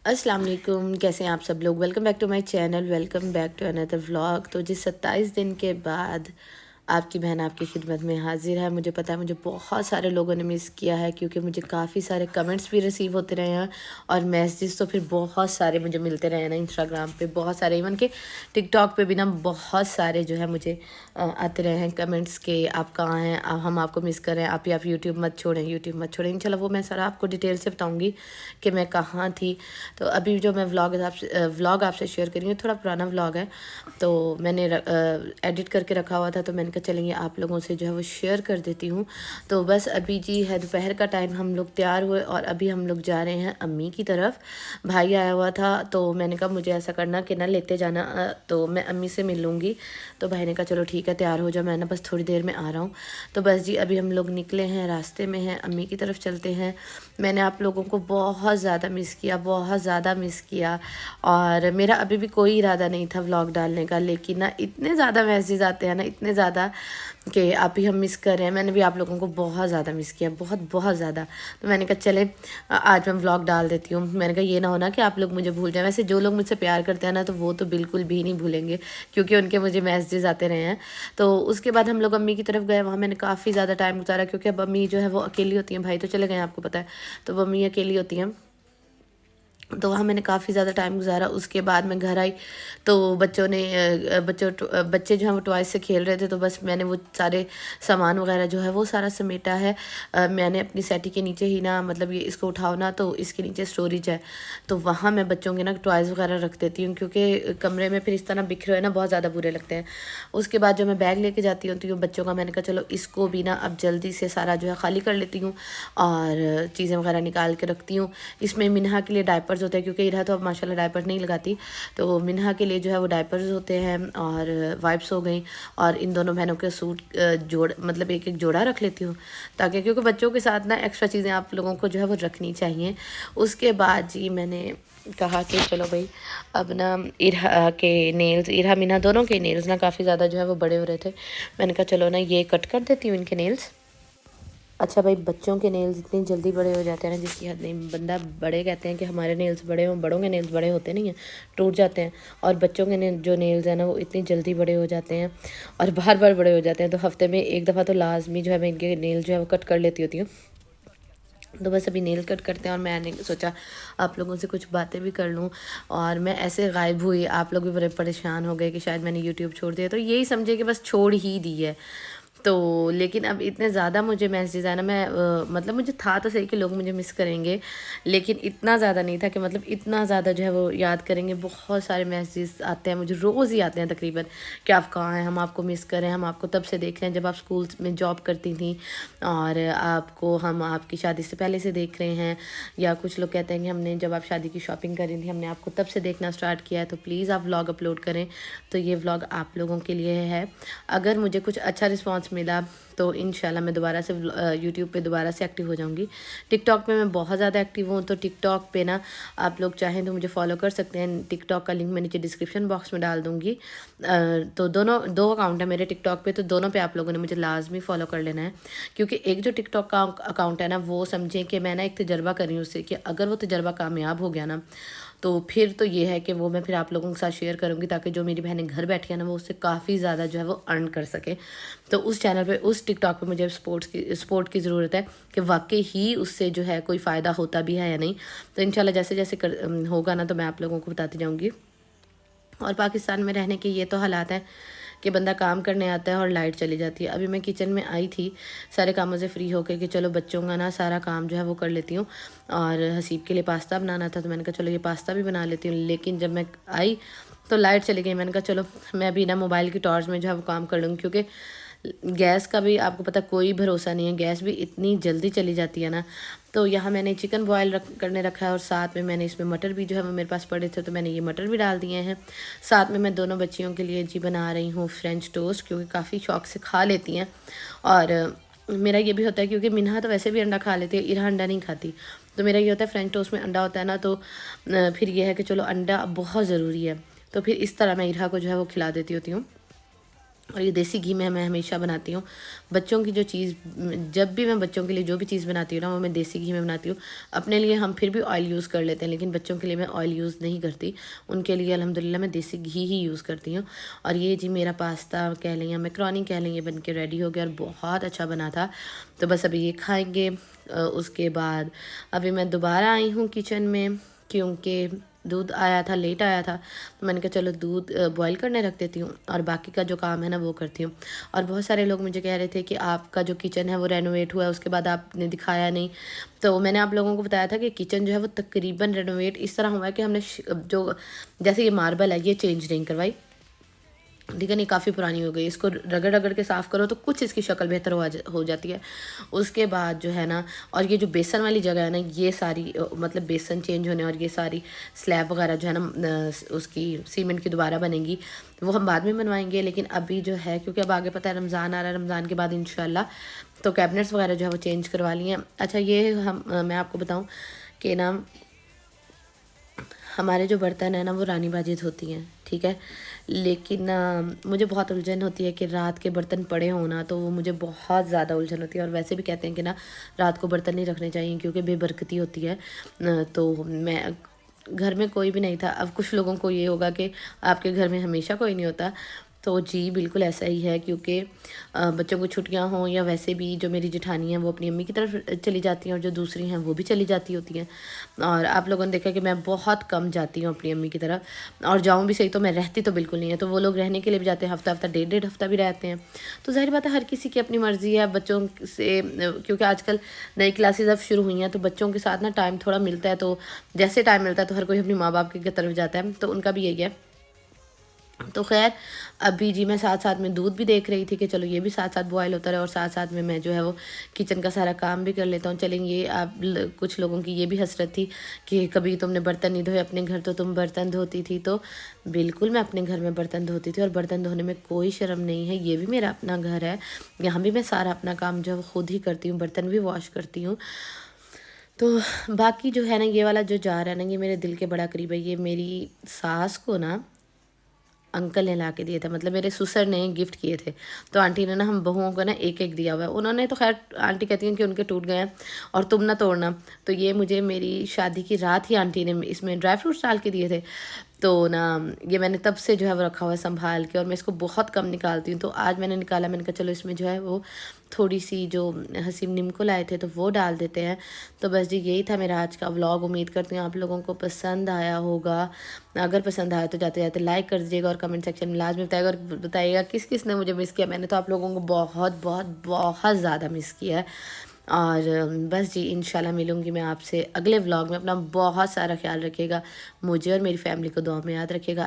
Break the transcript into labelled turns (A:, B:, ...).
A: अस्सलाम वालेकुम, कैसे हैं आप सब लोग। Welcome back to my channel, welcome back to another vlog. तो जी 27 दिन के बाद आपकी बहन आपकी खिदमत में हाजिर है। मुझे पता है मुझे बहुत सारे लोगों ने मिस किया है, क्योंकि मुझे काफ़ी सारे कमेंट्स भी रिसीव होते रहे हैं और मैसेजेस तो फिर बहुत सारे मुझे मिलते रहे हैं ना, इंस्टाग्राम पे बहुत सारे, इवन के टिकटॉक पे भी ना बहुत सारे जो है मुझे आते रहे हैं कमेंट्स के आप कहाँ हैं, हम आपको मिस कर रहे हैं, आप यूट्यूब मत छोड़ें, यूट्यूब मत छोड़ें। इंशाल्लाह वो मैं सारा आपको डिटेल से बताऊँगी कि मैं कहाँ थी। तो अभी जो मैं व्लॉग आपसे शेयर करी हूँ, थोड़ा पुराना व्लॉग है, तो मैंने एडिट करके रखा हुआ था, तो मैंने कहा चलेंगे आप लोगों से जो है वो शेयर कर देती हूँ। तो बस अभी जी है दोपहर का टाइम, हम लोग तैयार हुए और अभी हम लोग जा रहे हैं अम्मी की तरफ। भाई आया हुआ था, तो मैंने कहा मुझे ऐसा करना कि ना लेते जाना, तो मैं अम्मी से मिल लूँगी। तो भाई ने कहा चलो ठीक है, तैयार हो जाओ, मैं ना बस थोड़ी देर में आ रहा हूँ। तो बस जी अभी हम लोग निकले हैं, रास्ते में हैं, अम्मी की तरफ चलते हैं। मैंने आप लोगों को बहुत ज़्यादा मिस किया, बहुत ज़्यादा मिस किया, और मेरा अभी भी कोई इरादा नहीं था व्लॉग डालने का, लेकिन ना इतने ज़्यादा मैसेज आते हैं ना, इतने ज़्यादा कि आप ही हम मिस कर रहे हैं। मैंने भी आप लोगों को बहुत ज़्यादा मिस किया, बहुत बहुत ज़्यादा। तो मैंने कहा चले आज मैं व्लॉग डाल देती हूँ। मैंने कहा ये ना होना कि आप लोग मुझे भूल जाएं। वैसे जो लोग मुझसे प्यार करते हैं ना, तो वो तो बिल्कुल भी नहीं भूलेंगे, क्योंकि उनके मुझे मैसेजेस आते रहे हैं। तो उसके बाद हम लोग अम्मी की तरफ गए, वहाँ मैंने काफ़ी ज़्यादा टाइम गुजारा, क्योंकि अब अम्मी जो है वो अकेली होती हैं, भाई तो चले गए हैं आपको पता है, तो वो अम्मी अकेली होती हैं। तो वहाँ मैंने काफ़ी ज़्यादा टाइम गुजारा। उसके बाद मैं घर आई, तो बच्चों ने बच्चे जो हैं वो टॉयज से खेल रहे थे, तो बस मैंने वो सारे सामान वगैरह जो है वो सारा समेटा है। मैंने अपनी सेटी के नीचे ही ना, मतलब ये इसको उठाओ ना, तो इसके नीचे स्टोरेज है, तो वहाँ मैं बच्चों के ना टॉयज़ वगैरह रख देती हूँ, क्योंकि कमरे में फिर इस तरह बिखरे हुए ना बहुत ज़्यादा बुरे लगते हैं। उसके बाद जो मैं बैग लेके जाती हूँ तो बच्चों का, मैंने कहा चलो इसको भी ना अब जल्दी से सारा जो है खाली कर लेती हूँ और चीज़ें वगैरह निकाल के रखती हूँ। इसमें मिन्हा के लिए डायपर्स होते हैं, क्योंकि इरा तो अब माशाल्लाह डायपर नहीं लगाती, तो मिन्हा के लिए जो है वो डायपर्स होते हैं और वाइप्स हो गई, और इन दोनों बहनों के सूट जोड़, मतलब एक एक जोड़ा रख लेती हूँ, ताकि क्योंकि बच्चों के साथ ना एक्स्ट्रा चीज़ें आप लोगों को जो है वो रखनी चाहिए। उसके बाद जी मैंने कहा कि चलो भाई अब ना इरा के नेल्स, इरा मिन्हा दोनों के नेल्स ना काफ़ी ज़्यादा जो है वो बड़े हो रहे थे। मैंने कहा चलो ना ये कट कर देती हूँ इनके नेल्स। अच्छा भाई, बच्चों के नेल्स इतनी जल्दी बड़े हो जाते हैं ना जिसकी हद नहीं। बंदा बड़े कहते हैं कि हमारे नेल्स बड़े हों, बड़ों के नेल्स बड़े होते नहीं हैं, टूट जाते हैं, और बच्चों के जो नेल्स हैं ना वो इतनी जल्दी बड़े हो जाते हैं और बार बार बड़े हो जाते हैं। तो हफ्ते में एक दफ़ा तो लाजमी जो है मैं इनके नेल जो है वो कट कर लेती होती हूँ। तो बस अभी नेल कट करते हैं, और मैंने सोचा आप लोगों से कुछ बातें भी कर लूँ। और मैं ऐसे गायब हुई, आप लोग भी बड़े परेशान हो गए कि शायद मैंने यूट्यूब छोड़ दिया, तो यही समझे कि बस छोड़ ही दी है। तो लेकिन अब इतने ज़्यादा मुझे मैसेज आए ना, मैं मतलब मुझे था तो सही कि लोग मुझे मिस करेंगे, लेकिन इतना ज़्यादा नहीं था कि मतलब इतना ज़्यादा जो है वो याद करेंगे। बहुत सारे मैसेज आते हैं मुझे, रोज़ ही आते हैं तकरीबन, कि आप कहाँ हैं, हम आपको मिस करें, हम आपको तब से देख रहे हैं जब आप स्कूल में जॉब करती थी, और आपको हम आपकी शादी से पहले से देख रहे हैं। या कुछ लोग कहते हैं कि हमने जब आप शादी की शॉपिंग करी थी, हमने आपको तब से देखना स्टार्ट किया है, तो प्लीज़ आप व्लॉग अपलोड करें। तो ये व्लॉग आप लोगों के लिए है। अगर मुझे कुछ अच्छा रिस्पांस मिला तो इंशाल्लाह मैं दोबारा से यूट्यूब पे दोबारा से एक्टिव हो जाऊंगी। टिकटॉक पे मैं बहुत ज़्यादा एक्टिव हूँ, तो टिकटॉक पे ना आप लोग चाहें तो मुझे फॉलो कर सकते हैं। टिकटॉक का लिंक मैं नीचे डिस्क्रिप्शन बॉक्स में डाल दूँगी। तो दोनों दो अकाउंट है मेरे टिकटॉक पे, तो दोनों पे आप लोगों ने मुझे लाजमी फॉलो कर लेना है, क्योंकि एक जो टिकटॉक का अकाउंट है ना, वो समझें कि मैं ना एक तजर्बा कर रही हूँ उससे, कि अगर वो तजर्बा कामयाब हो गया ना, तो फिर तो ये है कि वो मैं फिर आप लोगों के साथ शेयर करूँगी, ताकि जो मेरी बहनें घर बैठी हैं ना, वो उससे काफ़ी ज़्यादा जो है वो अर्न कर सके। तो उस चैनल पे, उस टिकटॉक पे मुझे सपोर्ट की ज़रूरत है, कि वाकई ही उससे जो है कोई फ़ायदा होता भी है या नहीं। तो इंशाल्लाह जैसे जैसे होगा ना, तो मैं आप लोगों को बताती जाऊँगी। और पाकिस्तान में रहने के ये तो हालात हैं कि बंदा काम करने आता है और लाइट चली जाती है। अभी मैं किचन में आई थी सारे कामों से फ्री होकर, कि चलो बच्चों का ना सारा काम जो है वो कर लेती हूँ, और हसीब के लिए पास्ता बनाना था, तो मैंने कहा चलो ये पास्ता भी बना लेती हूँ। लेकिन जब मैं आई तो लाइट चली गई। मैंने कहा चलो मैं भी ना मोबाइल की टॉर्च में जो है वो काम कर लूँगी, क्योंकि गैस का भी आपको पता कोई भरोसा नहीं है, गैस भी इतनी जल्दी चली जाती है ना। तो यहाँ मैंने चिकन बॉयल करने रखा है, और साथ में मैंने इसमें मटर भी जो है वो मेरे पास पड़े थे, तो मैंने ये मटर भी डाल दिए हैं। साथ में मैं दोनों बच्चियों के लिए जी बना रही हूँ फ्रेंच टोस्ट, क्योंकि काफ़ी शौक से खा लेती हैं। और मेरा ये भी होता है, क्योंकि मिन्हा तो वैसे भी अंडा खा लेती है, इरा अंडा नहीं खाती, तो मेरा ये होता है फ्रेंच टोस्ट में अंडा होता है ना, तो फिर ये है कि चलो अंडा बहुत ज़रूरी है, तो फिर इस तरह मैं इरा को जो है वो खिला देती होती हूँ। और ये देसी घी में मैं हमेशा बनाती हूँ। बच्चों की जो चीज़ जब भी मैं बच्चों के लिए जो भी चीज़ बनाती हूँ ना, वो मैं देसी घी में बनाती हूँ। अपने लिए हम फिर भी ऑयल यूज़ कर लेते हैं, लेकिन बच्चों के लिए मैं ऑयल यूज़ नहीं करती। उनके लिए अल्हम्दुलिल्लाह मैं देसी घी ही यूज़ करती हूँ। और ये जी मेरा पास्ता कह लें या मैकरोनी कह लें, ये बन के रेडी हो गया और बहुत अच्छा बना था। तो बस अभी ये खाएँगे। उसके बाद अभी मैं दोबारा आई हूँ किचन में, क्योंकि दूध आया था, लेट आया था, तो मैंने कहा चलो दूध बॉईल करने रख देती हूँ और बाकी का जो काम है ना वो करती हूँ। और बहुत सारे लोग मुझे कह रहे थे कि आपका जो किचन है वो रेनोवेट हुआ है, उसके बाद आपने दिखाया नहीं। तो मैंने आप लोगों को बताया था कि किचन जो है वो तकरीबन रेनोवेट इस तरह हुआ है कि हमने जो जैसे ये मार्बल है ये चेंज नहीं करवाई, ठीक है, नहीं काफ़ी पुरानी हो गई। इसको रगड़ रगड़ के साफ़ करो तो कुछ इसकी शक्ल बेहतर हो जाती है। उसके बाद जो है ना, और ये जो बेसन वाली जगह है ना, ये सारी मतलब बेसन चेंज होने और ये सारी स्लैब वगैरह जो है ना उसकी सीमेंट की दोबारा बनेगी, वो हम बाद में बनवाएंगे। लेकिन अभी जो है, क्योंकि अब आगे पता है रमज़ान आ रहा है, रमज़ान के बाद इंशाल्लाह तो कैबिनेट्स वगैरह जो है वो चेंज करवा लिए हैं। अच्छा, ये मैं आपको बताऊँ कि ना हमारे जो बर्तन है ना वो रानी बाजी धोती हैं, ठीक है। लेकिन मुझे बहुत उलझन होती है कि रात के बर्तन पड़े हों ना, तो वो मुझे बहुत ज़्यादा उलझन होती है। और वैसे भी कहते हैं कि ना रात को बर्तन नहीं रखने चाहिए क्योंकि बेबरकती होती है। तो मैं घर में कोई भी नहीं था। अब कुछ लोगों को ये होगा कि आपके घर में हमेशा कोई नहीं होता, तो जी बिल्कुल ऐसा ही है। क्योंकि बच्चों को छुट्टियां हों या वैसे भी जो मेरी जेठानी हैं वो अपनी अम्मी की तरफ चली जाती हैं और जो दूसरी हैं वो भी चली जाती होती हैं। और आप लोगों ने देखा कि मैं बहुत कम जाती हूँ अपनी अम्मी की तरफ, और जाऊँ भी सही तो मैं रहती तो बिल्कुल नहीं है। तो वो लोग रहने के लिए भी जाते हैं, हफ्ता हफ्ता डेढ़ डेढ़ हफ्ता भी रहते हैं। तो ज़ाहिर बात है हर किसी की अपनी मर्ज़ी है बच्चों से, क्योंकि आजकल नई क्लासेस अब शुरू हुई हैं तो बच्चों के साथ ना टाइम थोड़ा मिलता है। तो जैसे टाइम मिलता है तो हर कोई अपने माँ बाप की तरफ जाता है, तो उनका भी यही है। तो खैर अभी जी मैं साथ साथ में दूध भी देख रही थी कि चलो ये भी साथ साथ बॉयल होता रहे और साथ साथ में मैं जो है वो किचन का सारा काम भी कर लेता हूँ। चलेंगे, ये आप कुछ लोगों की ये भी हसरत थी कि कभी तुमने बर्तन नहीं धोए अपने घर, तो तुम बर्तन धोती थी। तो बिल्कुल मैं अपने घर में बर्तन धोती थी और बर्तन धोने में कोई शर्म नहीं है। ये भी मेरा अपना घर है, यहाँ भी मैं सारा अपना काम जो है वो खुद ही करती हूँ, बर्तन भी वॉश करती हूँ। तो बाकी जो है ना, ये वाला जो जार है ना, ये मेरे दिल के बड़ा करीब है। ये मेरी सास को ना अंकल ने ला के दिए थे, मतलब मेरे ससुर ने गिफ्ट किए थे। तो आंटी ने ना हम बहुओं को ना एक एक दिया हुआ है। उन्होंने तो खैर आंटी कहती हैं कि उनके टूट गए हैं और तुम ना तोड़ना। तो ये मुझे मेरी शादी की रात ही आंटी ने इसमें ड्राई फ्रूट्स डाल के दिए थे। तो ना ये मैंने तब से जो है वो रखा हुआ है संभाल के, और मैं इसको बहुत कम निकालती हूँ। तो आज मैंने निकाला, मैंने कहा चलो इसमें जो है वो थोड़ी सी जो हसीम नीमको लाए थे तो वो डाल देते हैं। तो बस जी यही था मेरा आज का व्लॉग। उम्मीद करती हूँ आप लोगों को पसंद आया होगा। अगर पसंद आया तो जाते जाते लाइक कर दीजिएगा और कमेंट सेक्शन में लाजमी बताइएगा, और बताइएगा किस किस ने मुझे मिस किया। मैंने तो आप लोगों को बहुत बहुत बहुत ज़्यादा मिस किया है। और बस जी इंशाल्लाह मिलूँगी मैं आपसे अगले व्लॉग में। अपना बहुत सारा ख्याल रखिएगा, मुझे और मेरी फैमिली को दुआ में याद रखिएगा।